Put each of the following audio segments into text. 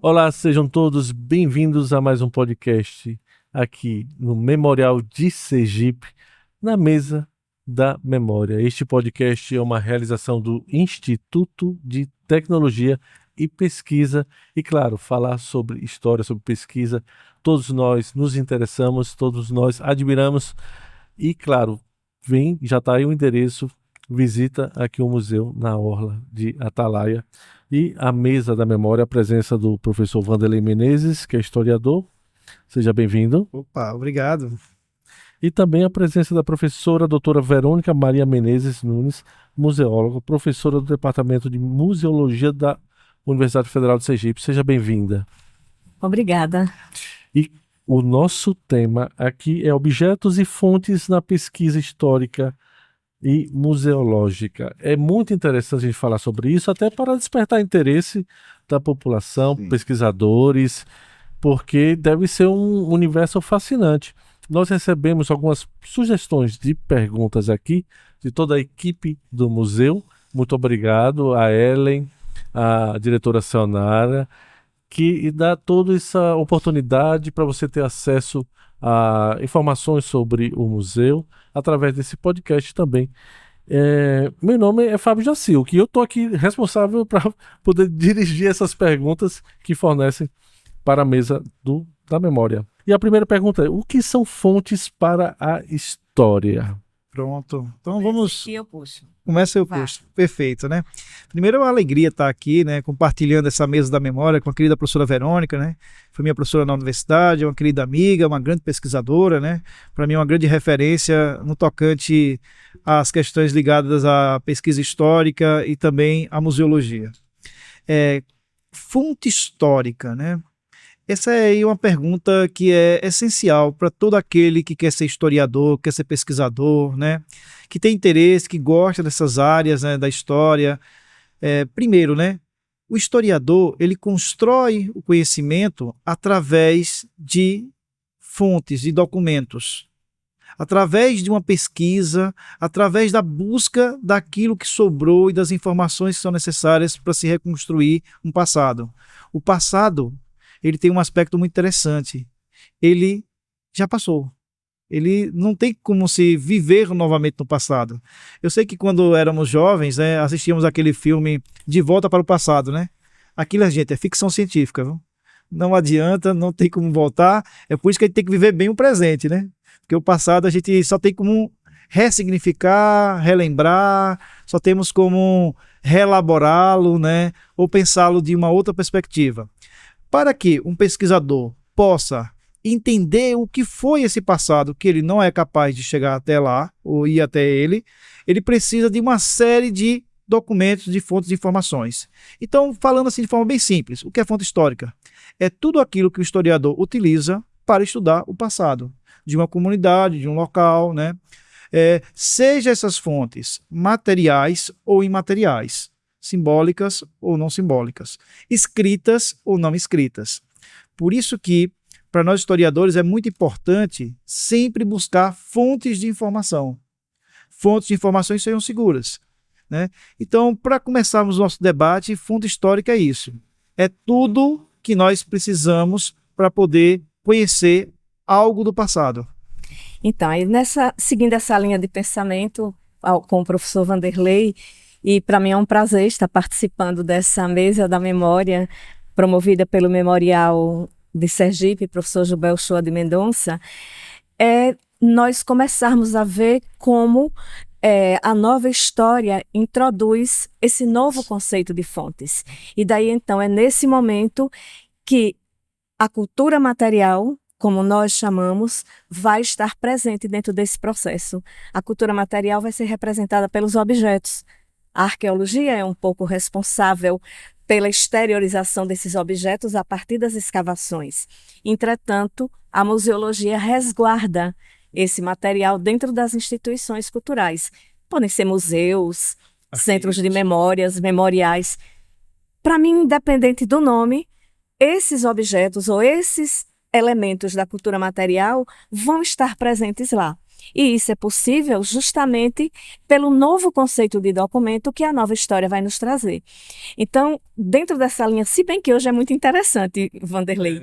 Olá, sejam todos bem-vindos a mais um podcast aqui no Memorial de Sergipe, na Mesa da Memória. Este podcast é uma realização do Instituto de Tecnologia e Pesquisa e, claro, falar sobre história, sobre pesquisa. Todos nós nos interessamos, todos nós admiramos e, claro, já está aí o endereço, visita aqui o museu na Orla de Atalaia. E a Mesa da Memória, a presença do professor Wanderley Menezes, que é historiador. Seja bem-vindo. Opa, obrigado. E também a presença da professora doutora Verônica Maria Menezes Nunes, museóloga, professora do Departamento de Museologia da Universidade Federal de Sergipe. Seja bem-vinda. Obrigada. E o nosso tema aqui é objetos e fontes na pesquisa histórica e museológica. É muito interessante a gente falar sobre isso, até para despertar interesse da população, pesquisadores, porque deve ser um universo fascinante. Nós recebemos algumas sugestões de perguntas aqui de toda a equipe do museu. Muito obrigado a Ellen, a diretora Sayonara, que dá toda essa oportunidade para você ter acesso a informações sobre o museu através desse podcast também. Meu nome é Fábio Jacil, que eu estou aqui responsável para poder dirigir essas perguntas que fornecem para a Mesa da Memória. E a primeira pergunta é: o que são fontes para a história? Pronto. Então vamos. E eu puxo. Começa eu puxo. Perfeito, né? Primeiro é uma alegria estar aqui, né? Compartilhando essa Mesa da Memória com a querida professora Verônica, né? Foi minha professora na universidade, é uma querida amiga, uma grande pesquisadora, né? Para mim é uma grande referência no tocante às questões ligadas à pesquisa histórica e também à museologia. Fonte histórica, né? Essa é aí uma pergunta que é essencial para todo aquele que quer ser historiador, quer ser pesquisador, né? Que tem interesse, que gosta dessas áreas, né, da história. Primeiro, né, o historiador ele constrói o conhecimento através de fontes, de documentos, através de uma pesquisa, através da busca daquilo que sobrou e das informações que são necessárias para se reconstruir um passado. O passado ele tem um aspecto muito interessante. Ele já passou. Ele não tem como se viver novamente no passado. Eu sei que quando éramos jovens, né, assistíamos aquele filme De Volta para o Passado, né? Aquilo, gente, é ficção científica, viu? Não adianta, não tem como voltar. É por isso que a gente tem que viver bem o presente, né? Porque o passado a gente só tem como ressignificar, relembrar, só temos como reelaborá-lo, né? Ou pensá-lo de uma outra perspectiva. Para que um pesquisador possa entender o que foi esse passado, que ele não é capaz de chegar até lá, ou ir até ele precisa de uma série de documentos, de fontes de informações. Então, falando assim de forma bem simples, o que é fonte histórica? É tudo aquilo que o historiador utiliza para estudar o passado de uma comunidade, de um local, né? Seja essas fontes materiais ou imateriais, simbólicas ou não simbólicas, escritas ou não escritas. Por isso que, para nós historiadores, é muito importante sempre buscar fontes de informação. Fontes de informações sejam seguras, né? Então, para começarmos o nosso debate, fonte histórica é isso. É tudo que nós precisamos para poder conhecer algo do passado. Então, aí seguindo essa linha de pensamento com o professor Wanderley, e para mim é um prazer estar participando dessa Mesa da Memória, promovida pelo Memorial de Sergipe, professor Gilberto Uchoa de Mendonça, nós começarmos a ver como a nova história introduz esse novo conceito de fontes. E daí, então, é nesse momento que a cultura material, como nós chamamos, vai estar presente dentro desse processo. A cultura material vai ser representada pelos objetos. A arqueologia é um pouco responsável pela exteriorização desses objetos a partir das escavações. Entretanto, a museologia resguarda esse material dentro das instituições culturais. Podem ser museus, centros de memórias, memoriais. Para mim, independente do nome, esses objetos ou esses elementos da cultura material vão estar presentes lá. E isso é possível justamente pelo novo conceito de documento que a nova história vai nos trazer. Então, dentro dessa linha, se bem que hoje é muito interessante, Vanderlei,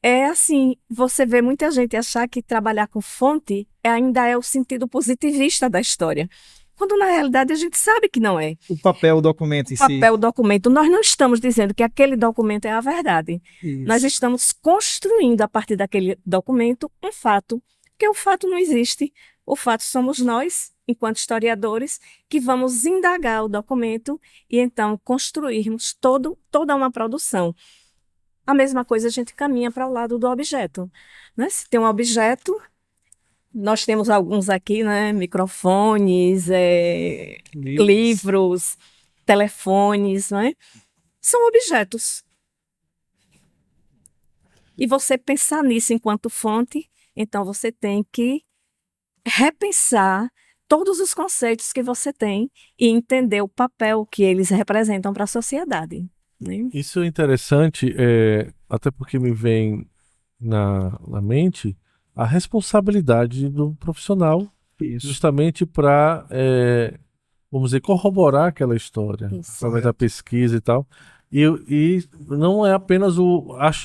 é assim, você vê muita gente achar que trabalhar com fonte ainda é o sentido positivista da história. Quando na realidade a gente sabe que não é. O papel, o documento em si. Papel, documento, nós não estamos dizendo que aquele documento é a verdade. Isso. Nós estamos construindo a partir daquele documento um fato, porque o fato não existe. O fato somos nós, enquanto historiadores, que vamos indagar o documento e então construirmos toda uma produção. A mesma coisa a gente caminha para o lado do objeto, né? Se tem um objeto, nós temos alguns aqui, né? Microfones, livros, telefones, né? São objetos. E você pensar nisso enquanto fonte, então você tem que repensar todos os conceitos que você tem e entender o papel que eles representam para a sociedade, né? Isso é interessante, até porque me vem na mente a responsabilidade do profissional, Isso. justamente para, vamos dizer, corroborar aquela história, Isso. através da pesquisa e tal. E não é apenas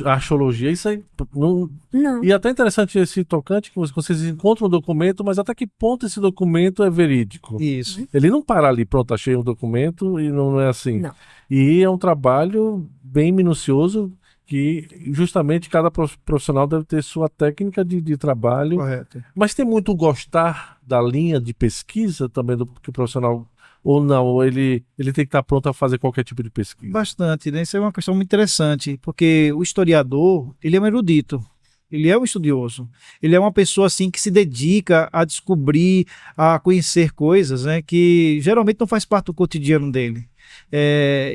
a arqueologia, isso aí não. Não. E até interessante esse tocante que vocês encontram um documento, mas até que ponto esse documento é verídico? Isso. Ele não para ali, pronto, achei um documento e não é assim. Não. E é um trabalho bem minucioso que justamente cada profissional deve ter sua técnica de trabalho. Correto. Mas tem muito gostar da linha de pesquisa também do que o profissional, ou não, ou ele tem que estar pronto a fazer qualquer tipo de pesquisa. Bastante, né? Isso é uma questão muito interessante, porque o historiador, ele é um erudito, ele é um estudioso, ele é uma pessoa assim que se dedica a descobrir, a conhecer coisas, né, que geralmente não faz parte do cotidiano dele.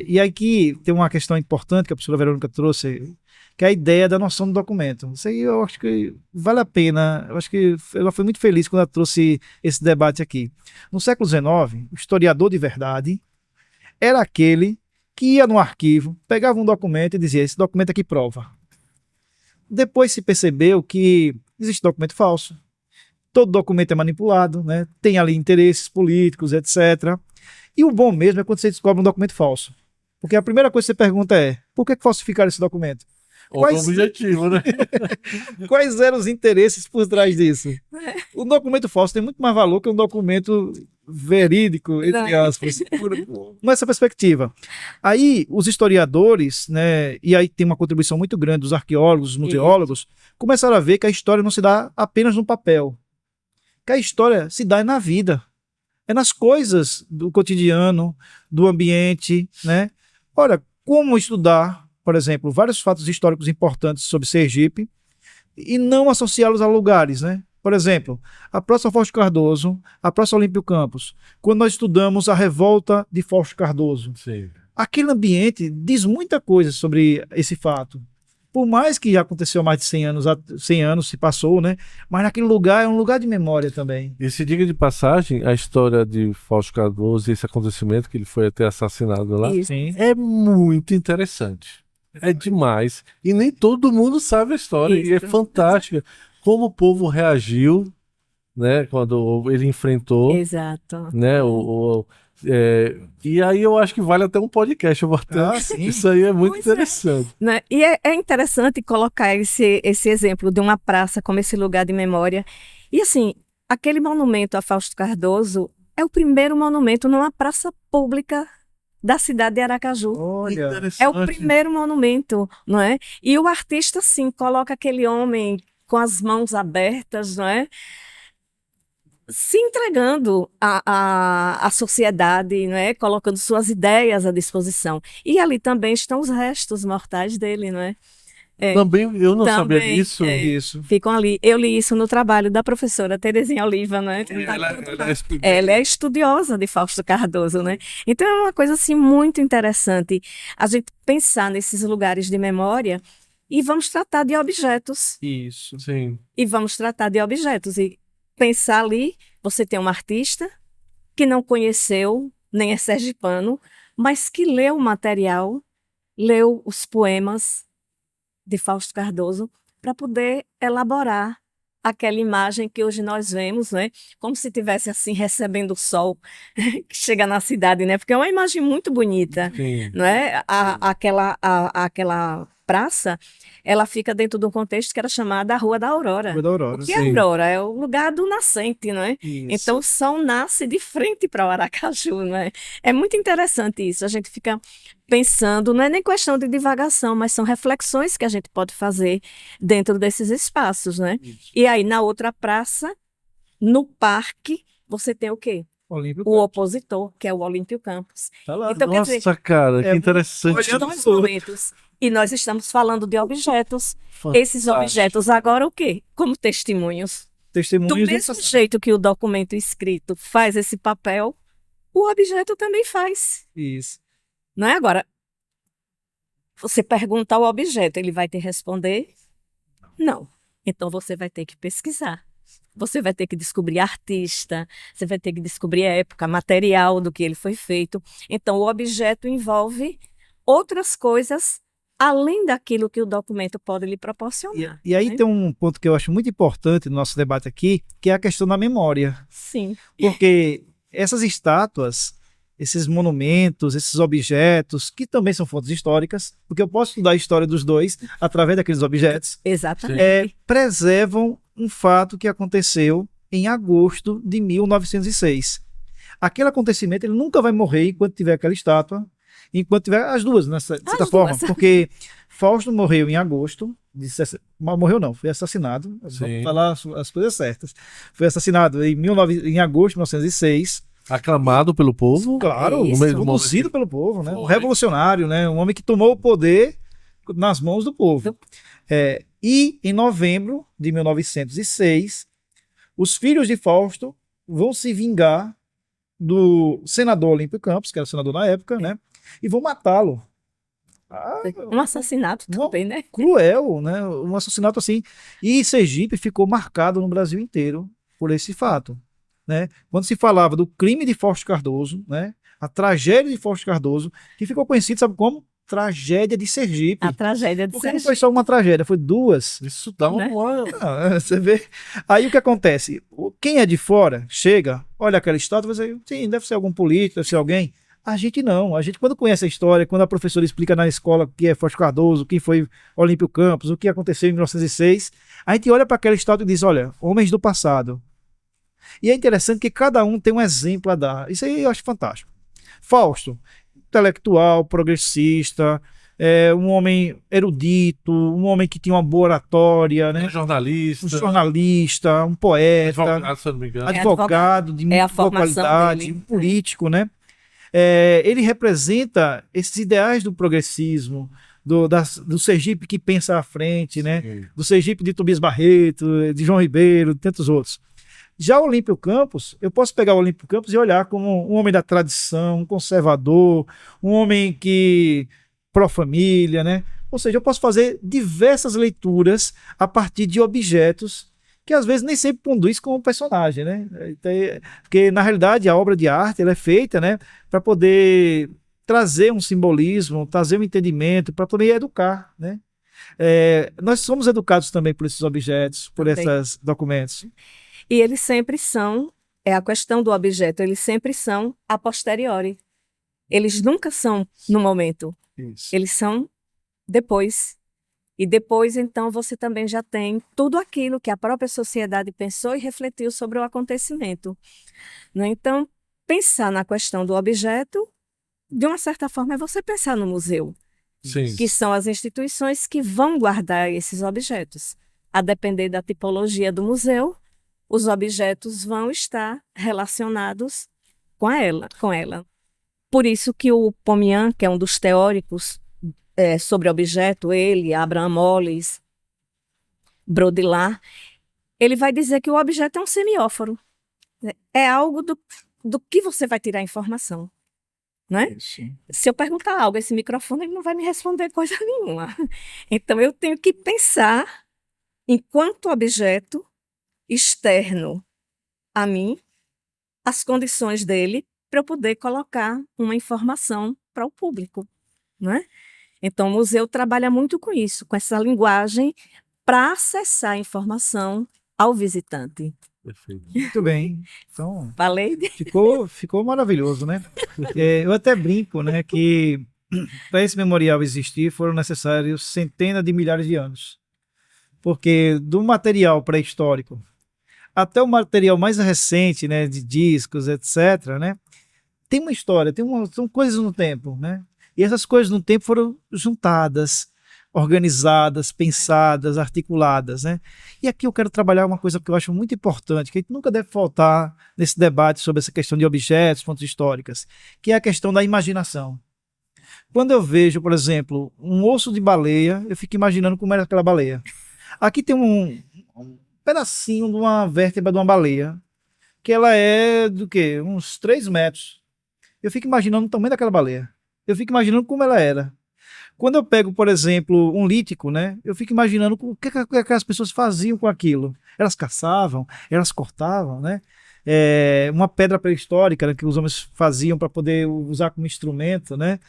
E aqui tem uma questão importante que a professora Verônica trouxe, que é a ideia da noção do documento. Isso aí eu acho que vale a pena, eu acho que ela foi muito feliz quando ela trouxe esse debate aqui. No século XIX, o historiador de verdade era aquele que ia no arquivo, pegava um documento e dizia, esse documento aqui prova. Depois se percebeu que existe documento falso, todo documento é manipulado, né? Tem ali interesses políticos, etc. E o bom mesmo é quando você descobre um documento falso. Porque a primeira coisa que você pergunta é, por que falsificaram esse documento? Ou o objetivo, né? Quais eram os interesses por trás disso? O documento falso tem muito mais valor que um documento verídico, entre aspas, nessa perspectiva. Aí, os historiadores, né, e aí tem uma contribuição muito grande dos arqueólogos, dos museólogos, começaram a ver que a história não se dá apenas no papel, que a história se dá na vida, é nas coisas do cotidiano, do ambiente, né? Olha, como estudar, por exemplo, vários fatos históricos importantes sobre Sergipe e não associá-los a lugares, né? Por exemplo, a Praça Fausto Cardoso, a Praça Olímpio Campos, quando nós estudamos a revolta de Fausto Cardoso. Sim. Aquele ambiente diz muita coisa sobre esse fato. Por mais que já aconteceu há mais de 100 anos se passou, né? Mas naquele lugar é um lugar de memória também. E se diga de passagem, a história de Fausto Cardoso e esse acontecimento que ele foi até assassinado lá, Sim. é muito interessante. É demais. E nem todo mundo sabe a história. Isso. E é fantástica. Como o povo reagiu, né? Quando ele enfrentou, Exato. né? E aí eu acho que vale até um podcast. Eu vou até... Sim. Isso aí é muito Pois é. interessante. Né? E é interessante colocar esse exemplo de uma praça como esse lugar de memória. E assim, aquele monumento a Fausto Cardoso é o primeiro monumento numa praça pública da cidade de Aracaju. Olha, É o primeiro monumento, não é? E o artista, sim, coloca aquele homem com as mãos abertas, não é? Se entregando à sociedade, não é? Colocando suas ideias à disposição. E ali também estão os restos mortais dele, não é? Também eu não sabia Também, disso. isso. Ficam ali. Eu li isso no trabalho da professora Terezinha Oliva, né? Ela é estudiosa de Fausto Cardoso, né? Então é uma coisa assim muito interessante a gente pensar nesses lugares de memória e vamos tratar de objetos. Isso. Sim. E vamos tratar de objetos e pensar ali, você tem um artista que não conheceu, nem é sergipano, mas que leu o material, leu os poemas de Fausto Cardoso para poder elaborar aquela imagem que hoje nós vemos, né? Como se tivesse assim recebendo o sol que chega na cidade, né? Porque é uma imagem muito bonita, Sim. não é? Aquela praça, ela fica dentro de um contexto que era chamada a Rua da Aurora. Rua da O Aurora. que é a Sim. Aurora? É o lugar do nascente, não é? Isso. Então o sol nasce de frente para o Aracaju, não é? É muito interessante isso. A gente fica pensando, não é nem questão de divagação, mas são reflexões que a gente pode fazer dentro desses espaços, né? E aí na outra praça, no parque, você tem o quê? Olímpio O opositor, que é o Olímpio Campos. tá lá. Então, quer dizer, Nossa, cara, que é interessante. olhando dois tudo. momentos. E nós estamos falando de objetos. Esses Fantástico. objetos agora o quê? Como testemunhos. Do Testemunhos do mesmo passado. jeito que o documento escrito faz esse papel, o objeto também faz. Isso. Não é agora? Você pergunta ao objeto, ele vai te responder? Não. Então você vai ter que pesquisar. Você vai ter que descobrir artista, você vai ter que descobrir época, material do que ele foi feito. Então o objeto envolve outras coisas além daquilo que o documento pode lhe proporcionar. E aí né? tem um ponto que eu acho muito importante no nosso debate aqui, que é a questão da memória. Sim. Porque essas estátuas, esses monumentos, esses objetos, que também são fontes históricas, porque eu posso estudar a história dos dois através daqueles objetos, Exatamente. preservam um fato que aconteceu em agosto de 1906. Aquele acontecimento ele nunca vai morrer enquanto tiver aquela estátua, enquanto tiver as duas, de certa As forma, duas. porque Fausto morreu em agosto, morreu não, foi assassinado, Sim. vamos falar as coisas certas, foi assassinado em agosto de 1906, Aclamado pelo povo. claro, Isso. conduzido pelo povo, né? Um Foi. revolucionário, né? Um homem que tomou o poder nas mãos do povo. E em novembro de 1906, os filhos de Fausto vão se vingar do senador Olímpio Campos, que era senador na época, né? E vão matá-lo. Um assassinato também, né? Cruel, né? Um assassinato assim. E Sergipe ficou marcado no Brasil inteiro por esse fato, né? Quando se falava do crime de Fausto Cardoso, né? A tragédia de Fausto Cardoso, que ficou conhecido, sabe como? Tragédia de Sergipe. A tragédia de Porque não Sergipe. foi só uma tragédia, foi duas. Isso dá Né? uma. Você vê. Aí o que acontece? Quem é de fora chega, olha aquela história, vai dizer, sim, deve ser algum político, deve ser alguém. A gente não. A gente, quando conhece a história, quando a professora explica na escola o que é Fausto Cardoso, quem foi Olímpio Campos, o que aconteceu em 1906, a gente olha para aquela história e diz: olha, homens do passado. E é interessante que cada um tem um exemplo a dar. Isso aí eu acho fantástico. Fausto, intelectual, progressista, um homem erudito, um homem que tinha uma boa oratória, né? Jornalista. Um jornalista, um poeta, Advogado, se eu não me engano. advogado de É a muita boa formação qualidade, dele. um político, né? Ele representa esses ideais do progressismo, do Sergipe que pensa à frente, né? Sim. Do Sergipe de Tobias Barreto, de João Ribeiro, de tantos outros. Já o Olímpio Campos, eu posso pegar o Olímpio Campos e olhar como um homem da tradição, um conservador, um homem que pró-família, né? Ou seja, eu posso fazer diversas leituras a partir de objetos que às vezes nem sempre conduz com o personagem, né? Porque na realidade a obra de arte ela é feita, né, para poder trazer um simbolismo, trazer um entendimento, para poder educar, né? Nós somos educados também por esses objetos, por Também. esses documentos. E eles sempre são, é a questão do objeto, eles sempre são a posteriori. Eles nunca são no momento, Isso. eles são depois. E depois, então, você também já tem tudo aquilo que a própria sociedade pensou e refletiu sobre o acontecimento. Né? Então, pensar na questão do objeto, de uma certa forma, é você pensar no museu, Sim. que são as instituições que vão guardar esses objetos. A depender da tipologia do museu, os objetos vão estar relacionados com ela. Por isso que o Pomian, que é um dos teóricos sobre objeto, ele, Abraham Molles, Baudrillard, ele vai dizer que o objeto é um semióforo. É algo do que você vai tirar informação. Né? Isso. Se eu perguntar algo, esse microfone ele não vai me responder coisa nenhuma. Então eu tenho que pensar, enquanto objeto externo a mim, as condições dele para eu poder colocar uma informação para o público, né? Então o museu trabalha muito com isso, com essa linguagem para acessar a informação ao visitante. Perfeito. Muito bem. Então, Falei? ficou maravilhoso, né? Eu até brinco, né, que para esse memorial existir foram necessários centenas de milhares de anos. Porque do material pré-histórico até o material mais recente, né, de discos, etc., né, tem uma história, são coisas no tempo, né? E essas coisas no tempo foram juntadas, organizadas, pensadas, articuladas, né? E aqui eu quero trabalhar uma coisa que eu acho muito importante, que a gente nunca deve faltar nesse debate sobre essa questão de objetos, fontes históricas, que é a questão da imaginação. Quando eu vejo, por exemplo, um osso de baleia, eu fico imaginando como era aquela baleia. Aqui tem um pedacinho de uma vértebra de uma baleia, que ela é do quê? Uns 3 metros. Eu fico imaginando o tamanho daquela baleia. Eu fico imaginando como ela era. Quando eu pego, por exemplo, um lítico, né? Eu fico imaginando o que as pessoas faziam com aquilo. Elas caçavam, elas cortavam, né? Uma pedra pré-histórica, né, que os homens faziam para poder usar como instrumento, né?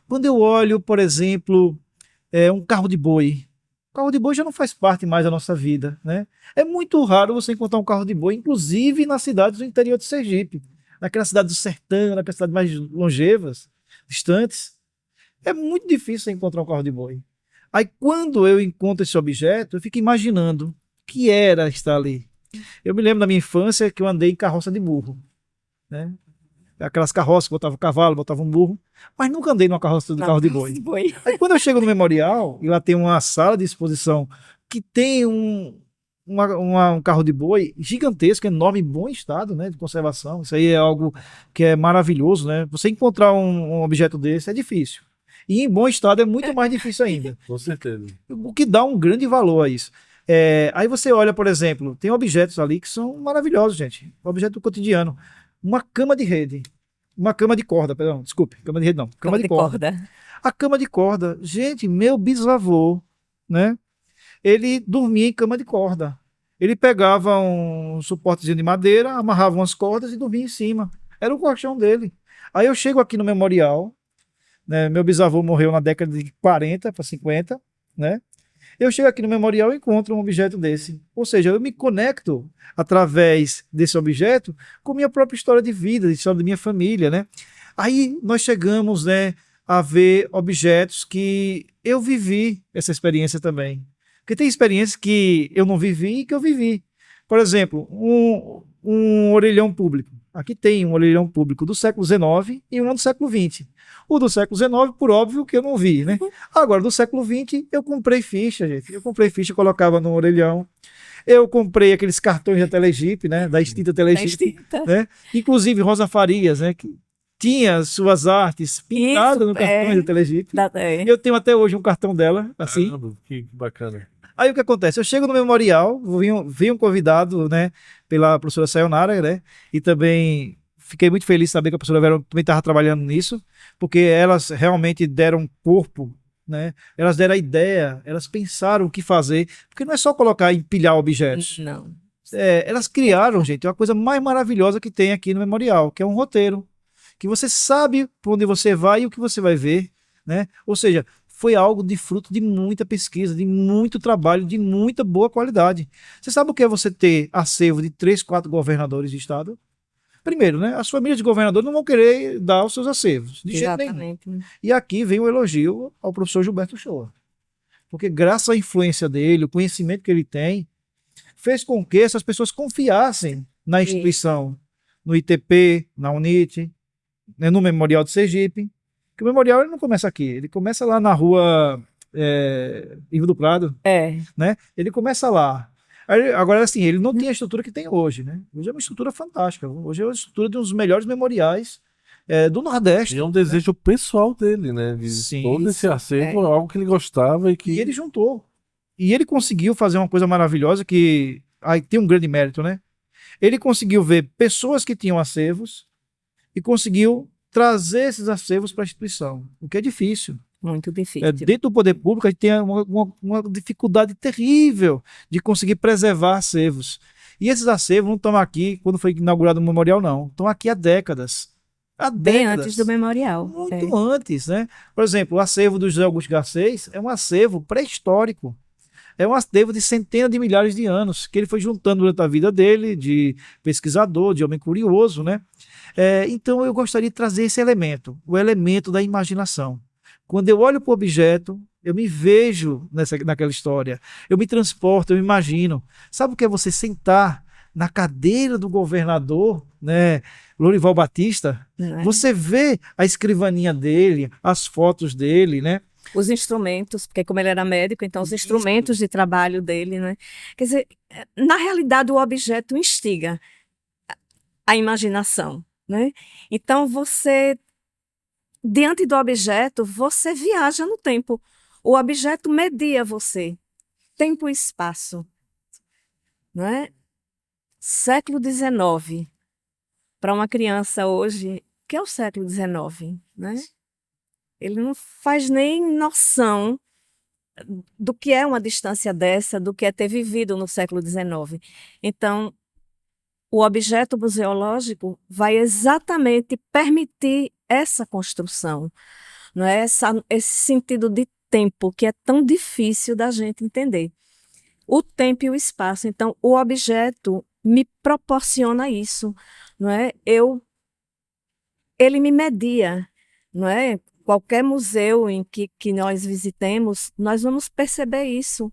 Quando eu olho, por exemplo, um carro de boi. O carro de boi já não faz parte mais da nossa vida, né? É muito raro você encontrar um carro de boi, inclusive nas cidades do interior de Sergipe. Naquela cidade do sertão, naquelas cidades mais longevas, distantes, é muito difícil encontrar um carro de boi. Aí quando eu encontro esse objeto, eu fico imaginando o que era estar ali. Eu me lembro da minha infância que eu andei em carroça de burro, né? Aquelas carroças que botavam cavalo, botavam um burro, mas nunca andei numa carroça de carro de boi. Aí quando eu chego no memorial, e lá tem uma sala de exposição que tem um carro de boi gigantesco, enorme, em bom estado, né, de conservação. Isso aí é algo que é maravilhoso, né? Você encontrar um objeto desse é difícil. E em bom estado é muito mais difícil ainda. Com certeza. O que dá um grande valor a isso. Aí você olha, por exemplo, tem objetos ali que são maravilhosos, gente. Objeto do cotidiano. Uma cama de rede. Uma cama de corda, perdão, desculpe. Cama de rede não. Cama de corda. A cama de corda. Gente, meu bisavô, né? Ele dormia em cama de corda. Ele pegava um suportezinho de madeira, amarrava umas cordas e dormia em cima. Era o colchão dele. Aí eu chego aqui no memorial, né? Meu bisavô morreu na década de 40 para 50, né? Eu chego aqui no memorial e encontro um objeto desse. Ou seja, eu me conecto através desse objeto com minha própria história de vida, a história da minha família, né? Aí nós chegamos, né, a ver objetos que eu vivi essa experiência também. Porque tem experiências que eu não vivi e que eu vivi. Por exemplo, um orelhão público. Aqui tem um orelhão público do século XIX e um do século XX. O do século XIX, por óbvio, que eu não vi, né? Agora, do século XX, eu comprei ficha, gente. Eu comprei ficha, colocava no orelhão. Eu comprei aqueles cartões da Telegipe, né? Da extinta Telegipe. Né? Inclusive Rosa Farias, né? Que tinha suas artes pintadas no cartão da Telegipe. Eu tenho até hoje um cartão dela, assim. Caramba, que bacana. Aí o que acontece? Eu chego no memorial, vi um convidado, né, pela professora Sayonara, né, e também fiquei muito feliz de saber que a professora Vera também estava trabalhando nisso, porque elas realmente deram corpo, né, elas deram a ideia, elas pensaram o que fazer, porque não é só colocar e empilhar objetos. Não. Elas criaram, gente, uma coisa mais maravilhosa que tem aqui no memorial, que é um roteiro, que você sabe para onde você vai e o que você vai ver, né, ou seja, foi algo de fruto de muita pesquisa, de muito trabalho, de muita boa qualidade. Você sabe o que é você ter acervo de 3, 4 governadores de estado? Primeiro, né? As famílias de governadores não vão querer dar os seus acervos, de jeito nenhum. E aqui vem um elogio ao professor Gilberto Shoa. Porque graças à influência dele, o conhecimento que ele tem, fez com que essas pessoas confiassem na instituição, no ITP, na UNIT, né, no Memorial de Sergipe. Que o memorial ele não começa aqui, ele começa lá na rua Ivo do Prado, né? Ele começa lá. Agora, assim, ele não tem a estrutura que tem hoje, né? Hoje é uma estrutura fantástica. Hoje é uma estrutura de um dos melhores memoriais do Nordeste. E é um desejo pessoal dele, né? De todo esse acervo, algo que ele gostava e que... E ele juntou. E ele conseguiu fazer uma coisa maravilhosa que aí tem um grande mérito, né? Ele conseguiu ver pessoas que tinham acervos e conseguiu trazer esses acervos para a instituição, o que é difícil. Muito difícil. Dentro do poder público, a gente tem uma dificuldade terrível de conseguir preservar acervos. E esses acervos não estão aqui quando foi inaugurado o memorial, não. Estão aqui há décadas. Bem antes do memorial. Muito antes, né? Por exemplo, o acervo do José Augusto Garcês é um acervo pré-histórico. É um acervo de centenas de milhares de anos que ele foi juntando durante a vida dele, de pesquisador, de homem curioso, né? Então eu gostaria de trazer esse elemento, o elemento da imaginação. Quando eu olho para o objeto, eu me vejo naquela história, eu me transporto, eu me imagino. Sabe o que é você sentar na cadeira do governador, né, Lourival Batista? Você vê a escrivaninha dele, as fotos dele, né? Os instrumentos, porque como ele era médico, então os instrumentos de trabalho dele, né? Quer dizer, na realidade o objeto instiga a imaginação, né? Então você, diante do objeto, você viaja no tempo. O objeto media você, tempo e espaço, né? Século XIX, para uma criança hoje, que é o século XIX, né? Ele não faz nem noção do que é uma distância dessa, do que é ter vivido no século XIX. Então, o objeto museológico vai exatamente permitir essa construção, não é? Esse sentido de tempo que é tão difícil da gente entender. O tempo e o espaço. Então, o objeto me proporciona isso, não é? Ele me media, não é? Qualquer museu em que nós visitemos, nós vamos perceber isso,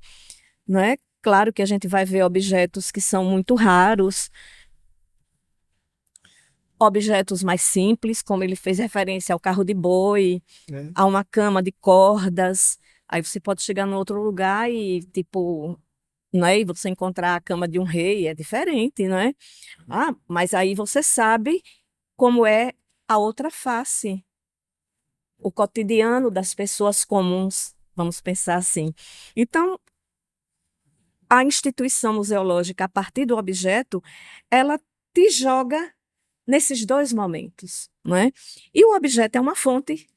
não é? Claro que a gente vai ver objetos que são muito raros, objetos mais simples, como ele fez referência ao carro de boi, a uma cama de cordas. Aí você pode chegar num outro lugar e, tipo, não é? E você encontrar a cama de um rei, é diferente, não é? Mas aí você sabe como é a outra face, o cotidiano das pessoas comuns, vamos pensar assim. Então, a instituição museológica, a partir do objeto, ela te joga nesses dois momentos, não é? E o objeto é uma fonte.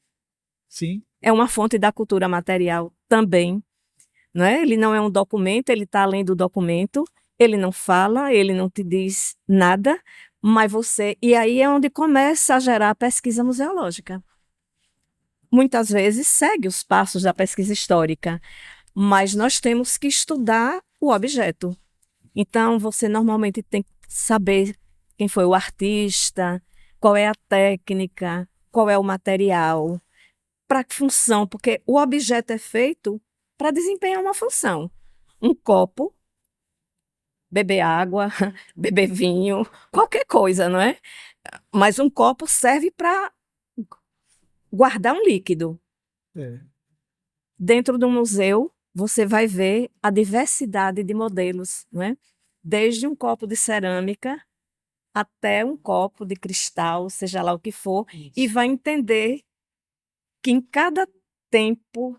Sim. É uma fonte da cultura material também, não é? Ele não é um documento, ele está além do documento, ele não fala, ele não te diz nada, mas você... E aí é onde começa a gerar a pesquisa museológica. Muitas vezes segue os passos da pesquisa histórica, mas nós temos que estudar o objeto. Então, você normalmente tem que saber quem foi o artista, qual é a técnica, qual é o material, para que função, porque o objeto é feito para desempenhar uma função. Um copo, beber água, beber vinho, qualquer coisa, não é? Mas um copo serve para guardar um líquido. Dentro do museu, você vai ver a diversidade de modelos, não é? Desde um copo de cerâmica até um copo de cristal, seja lá o que for, e vai entender que em cada tempo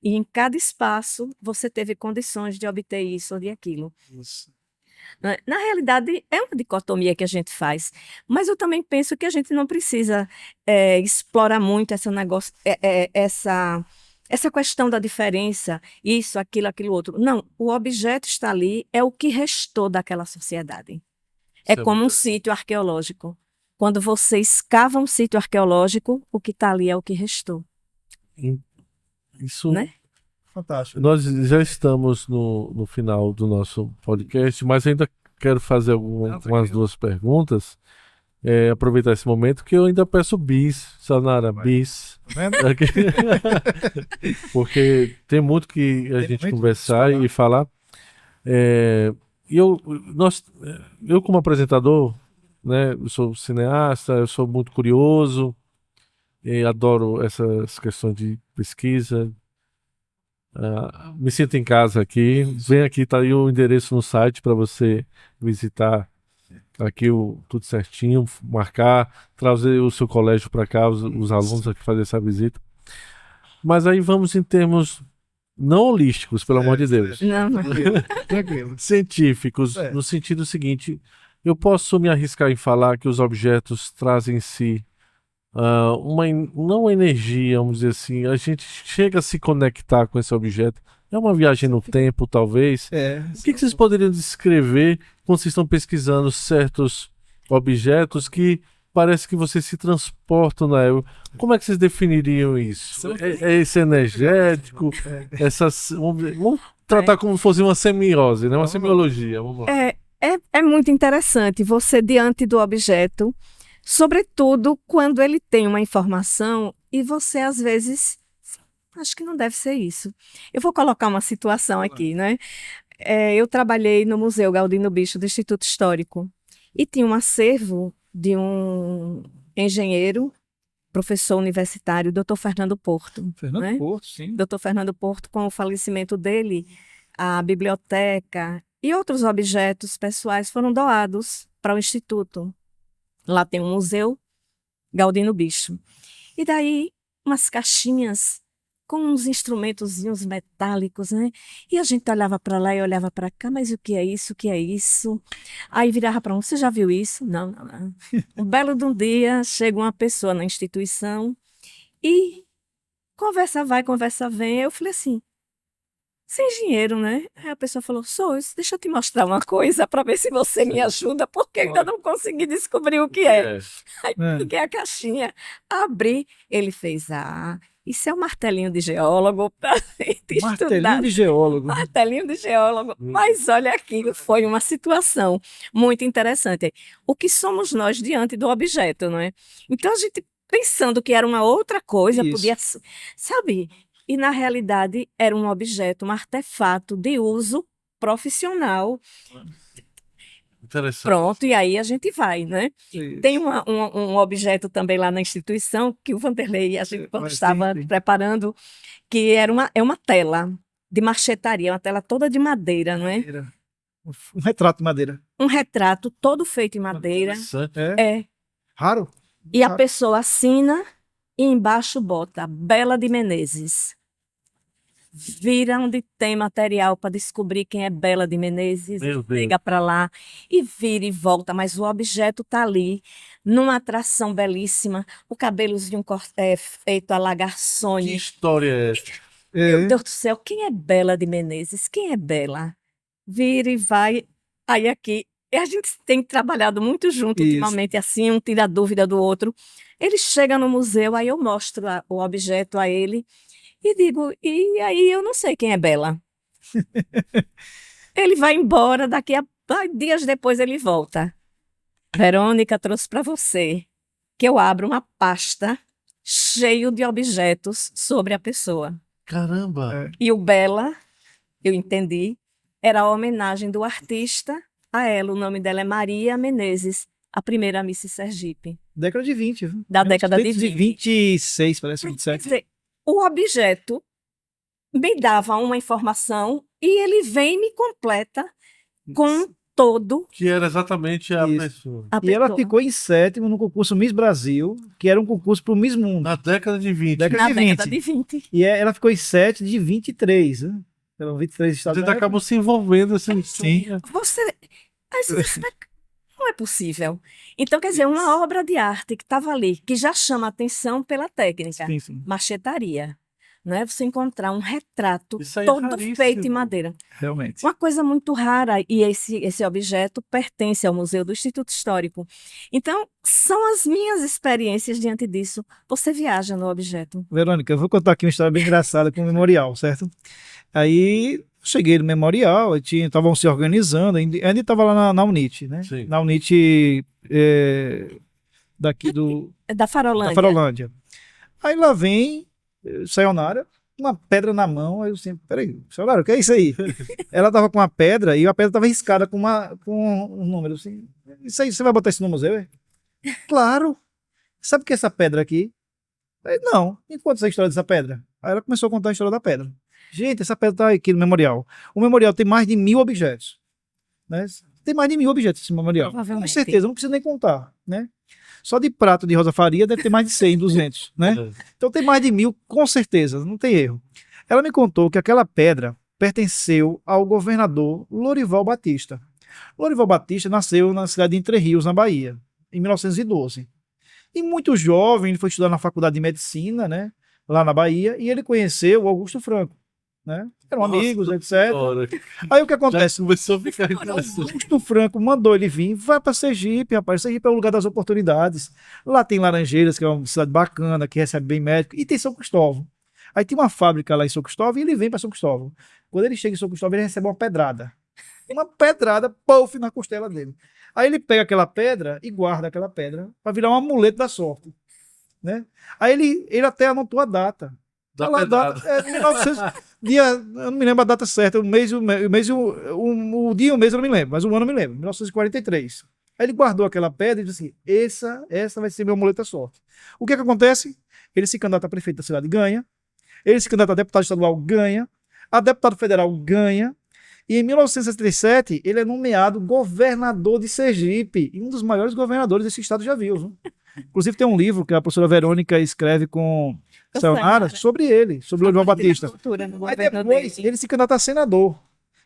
e em cada espaço você teve condições de obter isso ou de aquilo. Isso. Na realidade, é uma dicotomia que a gente faz, mas eu também penso que a gente não precisa explorar muito essa questão da diferença, isso, aquilo, outro. Não, o objeto está ali, é o que restou daquela sociedade. É como um sítio arqueológico. Quando você escava um sítio arqueológico, o que está ali é o que restou. Isso, né? Fantástico. Nós já estamos no final do nosso podcast, mas ainda quero fazer umas duas perguntas. Aproveitar esse momento que eu ainda peço bis, Sanara, bis. Tá vendo? Porque tem muito que a gente conversar e falar. Eu como apresentador, né, eu sou cineasta, eu sou muito curioso, adoro essas questões de pesquisa. Me sinto em casa aqui. Vem aqui, tá aí o endereço no site para você visitar aqui tudo certinho, marcar, trazer o seu colégio para cá, os alunos aqui fazer essa visita. Mas aí vamos em termos não holísticos, pelo amor de Deus. Não. Tranquilo. Científicos, no sentido seguinte, eu posso me arriscar em falar que os objetos trazem em si não uma energia, vamos dizer assim, a gente chega a se conectar com esse objeto. É uma viagem no tempo, talvez. O que vocês poderiam descrever quando vocês estão pesquisando certos objetos que parece que vocês se transportam na época? Como é que vocês definiriam isso? É esse energético? tratar como se fosse uma semiose, né? Uma semiologia. Vamos lá. É muito interessante você, diante do objeto, sobretudo quando ele tem uma informação e você, às vezes, acho que não deve ser isso. Eu vou colocar uma situação aqui, né? Eu trabalhei no Museu Galdino Bicho do Instituto Histórico e tinha um acervo de um engenheiro, professor universitário, Dr. Fernando Porto. Fernando né? Porto, sim. Dr. Fernando Porto, com o falecimento dele, a biblioteca e outros objetos pessoais foram doados para o Instituto. Lá tem um museu, Galdino Bicho. E daí, umas caixinhas com uns instrumentozinhos metálicos, né? E a gente olhava para lá e olhava para cá, mas o que é isso? O que é isso? Aí virava para um, você já viu isso? Não, não, não. Um belo de um dia, chega uma pessoa na instituição e conversa vai, conversa vem. Eu falei assim, você é engenheiro, né? Aí a pessoa falou, sou, deixa eu te mostrar uma coisa para ver se você me ajuda, porque ainda não consegui descobrir o que é. Aí peguei a caixinha, abri, ele fez, isso é um martelinho de geólogo para gente Martelinho estudar. de geólogo. Martelinho de geólogo. Mas olha aqui, foi uma situação muito interessante. O que somos nós diante do objeto, não é? Então a gente pensando que era uma outra coisa, Isso. podia, sabe? E na realidade era um objeto, um artefato de uso profissional. Interessante. Pronto, e aí a gente vai, né? Isso. Tem um objeto também lá na instituição que o Vanderlei, a gente quando estava preparando, que é uma tela de marchetaria, uma tela toda de madeira, não é? Um retrato de madeira. Um retrato todo feito em madeira. Interessante. É. Raro. E a pessoa assina e embaixo bota Bela de Menezes. Vira onde tem material para descobrir quem é Bela de Menezes, Meu Deus. chega para lá e vira e volta, mas o objeto está ali, numa atração belíssima, o cabelozinho feito a Que lagarçone. história é essa? Meu Deus do céu, quem é Bela de Menezes? Quem é Bela? Vira e vai. Aí aqui, a gente tem trabalhado muito junto Isso. ultimamente, assim, um tira a dúvida do outro. Ele chega no museu, aí eu mostro o objeto a ele e digo, e aí eu não sei quem é Bela. Ele vai embora, daqui a dias depois ele volta. Verônica, trouxe para você que eu abro uma pasta cheio de objetos sobre a pessoa. Caramba. E o Bela, eu entendi, era a homenagem do artista a ela. O nome dela é Maria Menezes, a primeira Miss Sergipe. Década de 20. Viu? Da década de 20. 26, parece, Quer 27. dizer, o objeto me dava uma informação e ele vem e me completa com todo Que era exatamente a Isso. pessoa. a E ela pessoa. ficou em sétimo no concurso Miss Brasil, que era um concurso para o Miss Mundo. Na década de 20. Década Na de década 20. de 20. E ela ficou em 7 de 23. Né? Eram 23 estados. Você acabou se envolvendo assim. Sim. Você. Aí você diz, "Mas não é possível. Então, quer dizer, uma obra de arte que estava ali, que já chama a atenção pela técnica, Sim, sim. marchetaria. Né? Você encontrar um retrato Isso aí é todo raríssimo. feito em madeira. Realmente. Uma coisa muito rara, e esse objeto pertence ao Museu do Instituto Histórico. Então, são as minhas experiências diante disso. Você viaja no objeto. Verônica, eu vou contar aqui uma história bem engraçada com o memorial, certo? Aí cheguei no memorial, estavam se organizando, ainda estava lá na UNIT, né? Sim. Na UNIT daqui É da Farolândia. da Farolândia. Aí lá vem Sayonara, uma pedra na mão, aí eu sempre, peraí, Sayonara, o que é isso aí? Ela tava com uma pedra e a pedra tava riscada com um número assim. Isso aí, você vai botar isso no museu? É? Claro. Sabe o que é essa pedra aqui? Aí, não. E conta essa história dessa pedra. Aí ela começou a contar a história da pedra. Gente, essa pedra tá aqui no memorial. O memorial tem mais de 1000 objetos. Né? Tem mais de 1000 objetos esse memorial. Com Provavelmente. certeza, não precisa nem contar, né? Só de prato de Rosa Faria deve ter mais de 100, 200, né? Então tem mais de 1000, com certeza, não tem erro. Ela me contou que aquela pedra pertenceu ao governador Lorival Batista. Lorival Batista nasceu na cidade de Entre Rios, na Bahia, em 1912. E muito jovem, ele foi estudar na faculdade de medicina, né? Lá na Bahia, e ele conheceu o Augusto Franco, né? Eram amigos, etc. Aí o que acontece? Já começou a ficar interessante. Augusto Franco mandou ele vir, vai para Sergipe, rapaz. Sergipe é o lugar das oportunidades. Lá tem Laranjeiras, que é uma cidade bacana, que recebe bem médico, e tem São Cristóvão. Aí tem uma fábrica lá em São Cristóvão e ele vem para São Cristóvão. Quando ele chega em São Cristóvão, ele recebe uma pedrada. Uma pedrada, pouf, na costela dele. Aí ele pega aquela pedra e guarda aquela pedra para virar um amuleto da sorte, né? Aí ele até anotou a data. Da Lá, pedrada. data 1900, dia, eu não me lembro a data certa, o mês, o dia e o mês eu não me lembro, mas o ano eu me lembro, 1943. Aí ele guardou aquela pedra e disse assim, essa vai ser meu amuleto da sorte. O que é que acontece? Ele se candidata a prefeito da cidade, ganha. Ele se candidata a deputado estadual, ganha. A deputado federal, ganha. E em 1967, ele é nomeado governador de Sergipe, e um dos maiores governadores desse estado já viu. Viu? Inclusive tem um livro que a professora Verônica escreve com Sayonara sobre ele, sobre o João Batista. Aí depois ele se candidata a senador.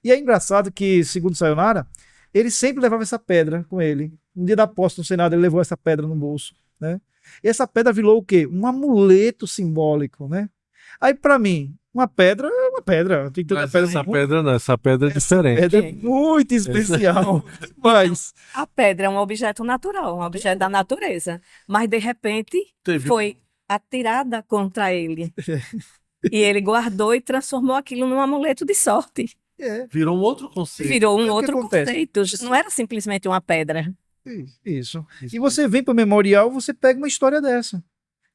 E é engraçado que, segundo Sayonara, ele sempre levava essa pedra com ele. No dia da posse no Senado, ele levou essa pedra no bolso, né? E essa pedra virou o quê? Um amuleto simbólico, né? Aí, para mim, uma pedra é uma pedra. Tem tanta Mas pedra essa pedra não, essa pedra é diferente. pedra é muito especial. Mas A pedra é um objeto natural, um objeto da natureza. Mas, de repente, foi atirada contra ele. E ele guardou e transformou aquilo num amuleto de sorte. Virou um outro conceito. Virou um o que outro acontece? conceito. Não era simplesmente uma pedra. isso. E você vem para o memorial, você pega uma história dessa.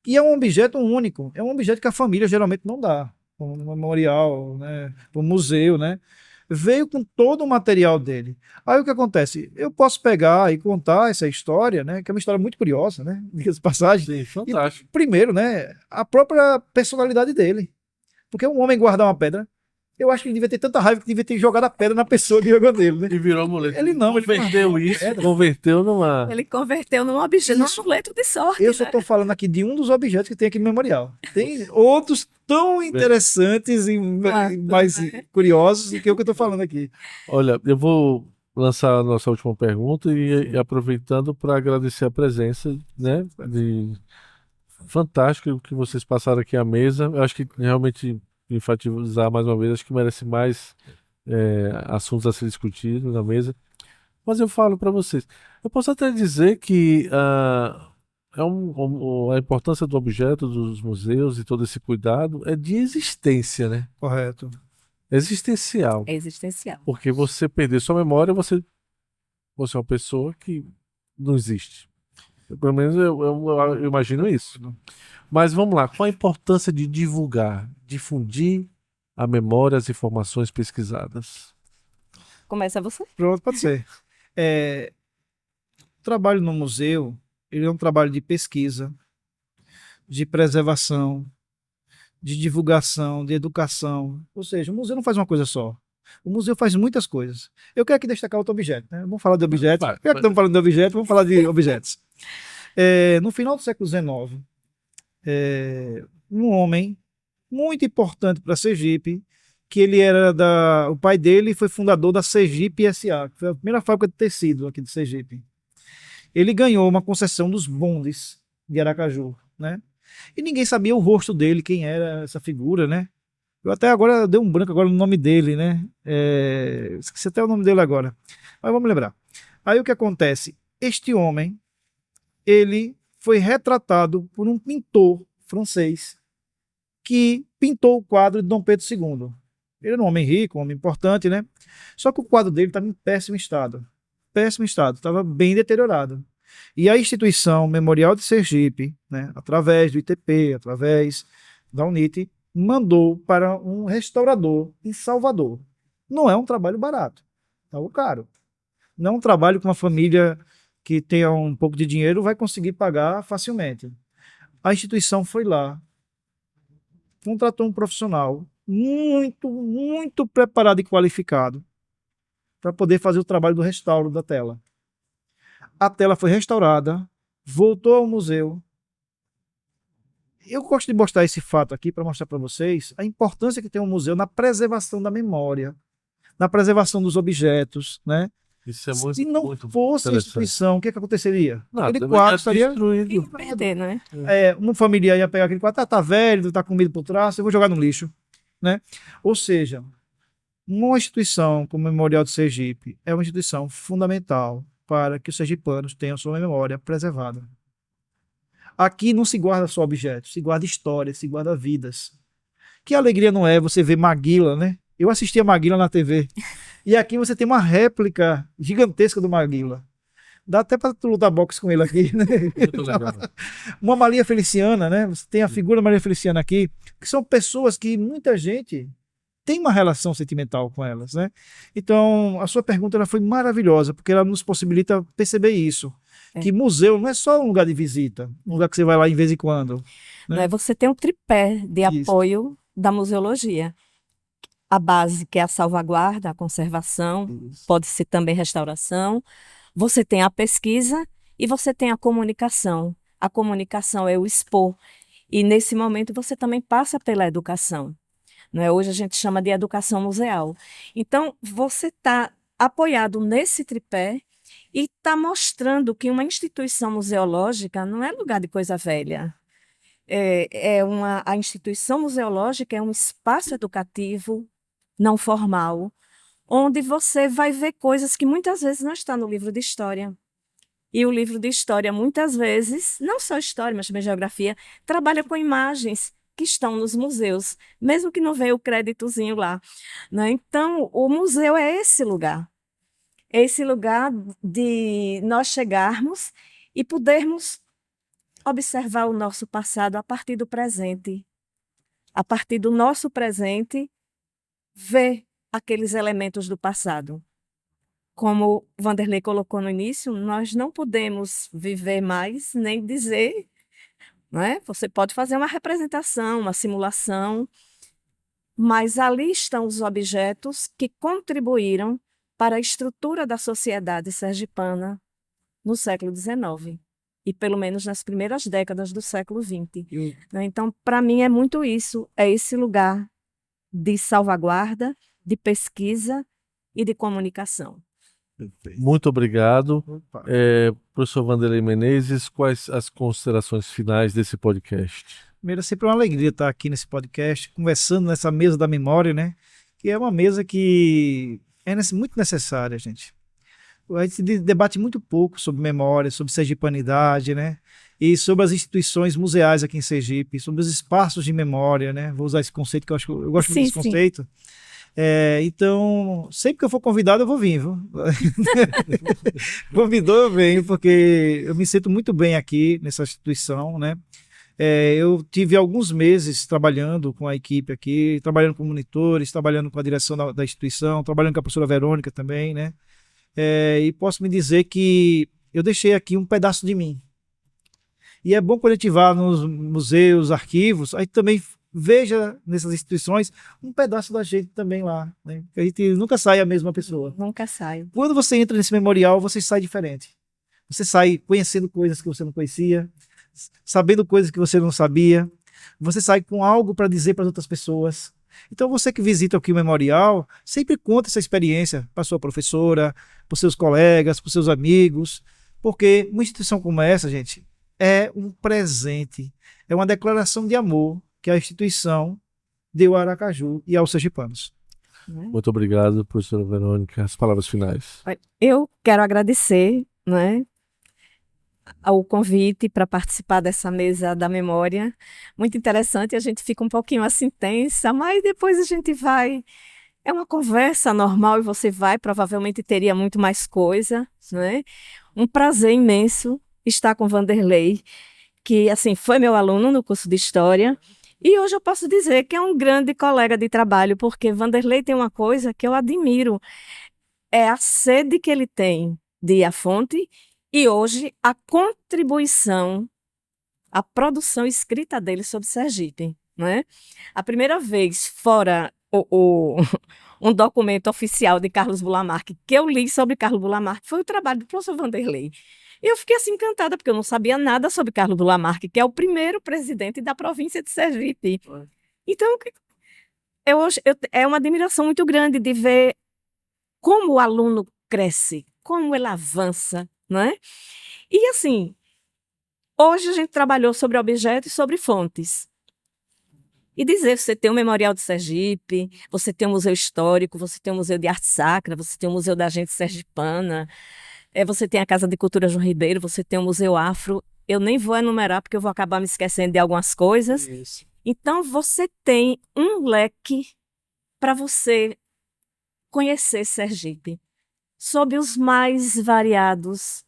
E é um objeto único. É um objeto que a família geralmente não dá. Um memorial, né? Um museu, né? Veio com todo o material dele. Aí o que acontece? Eu posso pegar e contar essa história, né? Que é uma história muito curiosa, né? Diga-se de passagem. Sim, fantástico. E, primeiro, né? A própria personalidade dele. Porque um homem guardar uma pedra, eu acho que ele devia ter tanta raiva que devia ter jogado a pedra na pessoa que jogou nele, né? E virou amuleto. Ele não, ele converteu isso, converteu numa. Ele converteu num objeto, num amuleto de sorte. Eu só né? estou falando aqui de um dos objetos que tem aqui no memorial. Tem outros tão interessantes e mais curiosos do que o que eu estou falando aqui. Olha, eu vou lançar a nossa última pergunta e aproveitando para agradecer a presença, né? Fantástico o que vocês passaram aqui à mesa. Eu acho que realmente enfatizar mais uma vez, acho que merece mais assuntos a ser discutidos na mesa. Mas eu falo para vocês, eu posso até dizer que a importância do objeto, dos museus e todo esse cuidado é de existência, né? Correto. Existencial. É existencial. Porque você perder sua memória, você é uma pessoa que não existe. Pelo menos eu imagino isso. Mas vamos lá, qual a importância de divulgar, difundir a memória, as informações pesquisadas? Começa você. Pronto, pode ser. O trabalho no museu, ele é um trabalho de pesquisa, de preservação, de divulgação, de educação. Ou seja, o museu não faz uma coisa só. O museu faz muitas coisas. Eu quero aqui destacar outro objeto, né? Vamos falar de objetos. Já que estamos falando de objetos, vamos falar de objetos. No final do século XIX, um homem muito importante para Sergipe, que ele era o pai dele foi fundador da Sergipe S.A., que foi a primeira fábrica de tecido aqui de Sergipe. Ele ganhou uma concessão dos bondes de Aracaju, né? E ninguém sabia o rosto dele, quem era essa figura, né? Eu até agora dei um branco agora no nome dele, né? Esqueci até o nome dele agora, mas vamos lembrar. Aí o que acontece? Este homem, ele foi retratado por um pintor francês que pintou o quadro de Dom Pedro II. Ele era um homem rico, um homem importante, né? Só que o quadro dele estava em péssimo estado. Péssimo estado, estava bem deteriorado. E a instituição Memorial de Sergipe, né, através do ITP, através da UNIT, mandou para um restaurador em Salvador. Não é um trabalho barato, é algo caro. Não é um trabalho que uma família que tenha um pouco de dinheiro vai conseguir pagar facilmente. A instituição foi lá, contratou um profissional muito, muito preparado e qualificado para poder fazer o trabalho do restauro da tela. A tela foi restaurada, voltou ao museu. Eu gosto de mostrar esse fato aqui para mostrar para vocês a importância que tem um museu na preservação da memória, na preservação dos objetos, né? Isso é muito, se não muito fosse a instituição, o que aconteceria? Nada, Aquele quadro estaria destruído. Perder, né? Um familiar ia pegar aquele quadro, tá velho, tá comido por trás, eu vou jogar no lixo, né? Ou seja, uma instituição como o Memorial de Sergipe é uma instituição fundamental para que os sergipanos tenham sua memória preservada. Aqui não se guarda só objetos, se guarda histórias, se guarda vidas. Que alegria não é você ver Maguila, né? Eu assistia Maguila na TV. E aqui você tem uma réplica gigantesca do Maguila. Dá até para tu lutar boxe com ele aqui, né? Muito legal. Uma Maria Feliciana, né? Você tem a figura Maria Feliciana aqui, que são pessoas que muita gente tem uma relação sentimental com elas, né? Então, a sua pergunta ela foi maravilhosa, porque ela nos possibilita perceber isso. Que museu não é só um lugar de visita, um lugar que você vai lá em vez em quando. Não é? Você tem um tripé de Isso. apoio da museologia. A base, que é a salvaguarda, a conservação, pode ser também restauração. Você tem a pesquisa e você tem a comunicação. A comunicação é o expor. E nesse momento você também passa pela educação. Não é? Hoje a gente chama de educação museal. Então, você está apoiado nesse tripé e está mostrando que uma instituição museológica não é lugar de coisa velha. A instituição museológica é um espaço educativo não formal, onde você vai ver coisas que muitas vezes não estão no livro de história. E o livro de história, muitas vezes, não só história, mas também geografia, trabalha com imagens que estão nos museus, mesmo que não venha o créditozinho lá. Né? Então, o museu é esse lugar. É esse lugar de nós chegarmos e podermos observar o nosso passado a partir do presente. A partir do nosso presente, ver aqueles elementos do passado. Como Vanderlei colocou no início, nós não podemos viver mais, nem dizer, não é? Você pode fazer uma representação, uma simulação, mas ali estão os objetos que contribuíram para a estrutura da sociedade sergipana no século XIX, e pelo menos nas primeiras décadas do século XX. Né? Então, para mim, é muito isso, é esse lugar de salvaguarda, de pesquisa e de comunicação. Muito obrigado. Professor Vanderlei Menezes, quais as considerações finais desse podcast? Primeiro, é sempre uma alegria estar aqui nesse podcast, conversando nessa mesa da memória, né? Que é uma mesa que é muito necessária, gente. A gente debate muito pouco sobre memória, sobre sergipanidade, né? E sobre as instituições museais aqui em Sergipe, sobre os espaços de memória, né? Vou usar esse conceito que eu gosto muito desse conceito. Então, sempre que eu for convidado, eu vou vir, viu? Convidou, eu venho, porque eu me sinto muito bem aqui nessa instituição, né? Eu tive alguns meses trabalhando com a equipe aqui, trabalhando com monitores, trabalhando com a direção da instituição, trabalhando com a professora Verônica também, né? E posso me dizer que eu deixei aqui um pedaço de mim. E é bom quando a gente vá nos museus, arquivos, aí também veja nessas instituições um pedaço da gente também lá, né? A gente nunca sai a mesma pessoa. Nunca sai. Quando você entra nesse memorial, você sai diferente. Você sai conhecendo coisas que você não conhecia, sabendo coisas que você não sabia. Você sai com algo para dizer para as outras pessoas. Então você que visita aqui o memorial, sempre conta essa experiência para sua professora, para os seus colegas, para os seus amigos, porque uma instituição como essa, gente, é um presente, é uma declaração de amor que a instituição deu a Aracaju e aos sergipanos. Muito obrigado, professora Verônica. As palavras finais. Eu quero agradecer, né, ao convite para participar dessa mesa da memória. Muito interessante, a gente fica um pouquinho assim tensa, mas depois a gente vai. É uma conversa normal e você vai, provavelmente teria muito mais coisa, né? Um prazer imenso estar com Vanderlei, que assim foi meu aluno no curso de História. E hoje eu posso dizer que é um grande colega de trabalho, porque Vanderlei tem uma coisa que eu admiro, é a sede que ele tem de ir à fonte e hoje a contribuição, a produção escrita dele sobre Sergipe. Né? A primeira vez, fora um documento oficial de Carlos Bulamarque, que eu li sobre Carlos Bulamarque, foi o trabalho do professor Vanderlei. E eu fiquei assim encantada, porque eu não sabia nada sobre Carlos Bulamarque, que é o primeiro presidente da província de Sergipe. Então, é uma admiração muito grande de ver como o aluno cresce, como ele avança, não é? E assim, hoje a gente trabalhou sobre objetos e sobre fontes. E dizer, você tem o Memorial de Sergipe, você tem o Museu Histórico, você tem o Museu de Arte Sacra, você tem o Museu da Gente Sergipana, você tem a Casa de Cultura João Ribeiro, você tem o Museu Afro. Eu nem vou enumerar porque eu vou acabar me esquecendo de algumas coisas. Isso. Então, você tem um leque para você conhecer Sergipe, sob os mais variados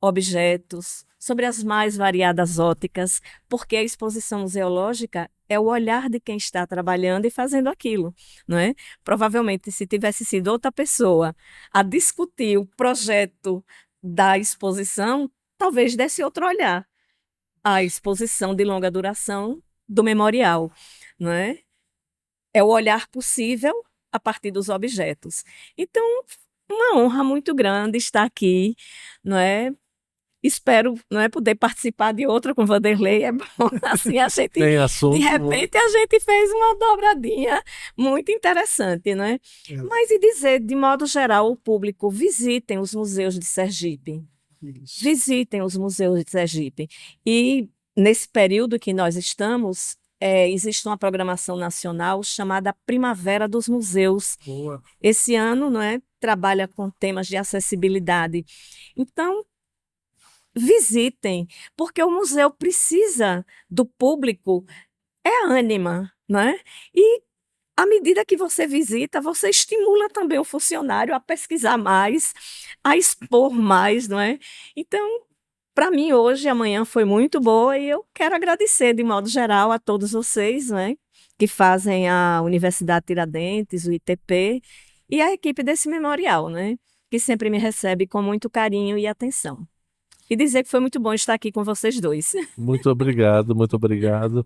objetos, sobre as mais variadas óticas, porque a exposição museológica é o olhar de quem está trabalhando e fazendo aquilo, não é? Provavelmente, se tivesse sido outra pessoa a discutir o projeto da exposição, talvez desse outro olhar. A exposição de longa duração do memorial, não é? É o olhar possível a partir dos objetos. Então, uma honra muito grande estar aqui, não é? Espero, não é, poder participar de outra com Vanderlei. É bom, assim, a gente, Tem assunto. de repente, a gente fez uma dobradinha muito interessante, não é? Mas e dizer, de modo geral, ao público, visitem os museus de Sergipe. Isso. Visitem os museus de Sergipe. E nesse período que nós estamos, existe uma programação nacional chamada Primavera dos Museus. Boa. Esse ano, não é, trabalha com temas de acessibilidade. Então, visitem, porque o museu precisa do público, é a ânima, não é? E à medida que você visita, você estimula também o funcionário a pesquisar mais, a expor mais, não é? Então, para mim, hoje e amanhã foi muito boa e eu quero agradecer, de modo geral, a todos vocês, não é? Que fazem a Universidade Tiradentes, o ITP, e a equipe desse memorial, né? Que sempre me recebe com muito carinho e atenção. E dizer que foi muito bom estar aqui com vocês dois. Muito obrigado, muito obrigado.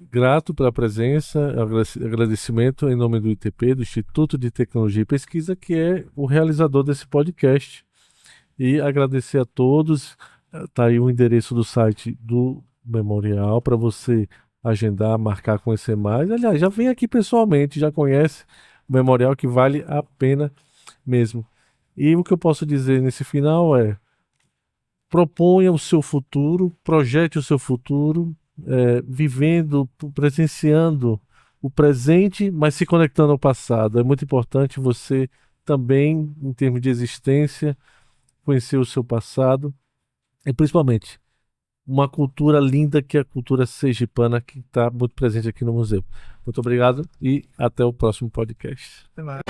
Grato pela presença, agradecimento em nome do ITP, do Instituto de Tecnologia e Pesquisa, que é o realizador desse podcast. E agradecer a todos. Está aí o endereço do site do Memorial para você agendar, marcar, conhecer mais. Aliás, já vem aqui pessoalmente, já conhece o Memorial, que vale a pena mesmo. E o que eu posso dizer nesse final é: proponha o seu futuro, projete o seu futuro, vivendo, presenciando o presente, mas se conectando ao passado. É muito importante você também, em termos de existência, conhecer o seu passado e principalmente uma cultura linda que é a cultura sergipana, que está muito presente aqui no museu. Muito obrigado e até o próximo podcast. Até mais.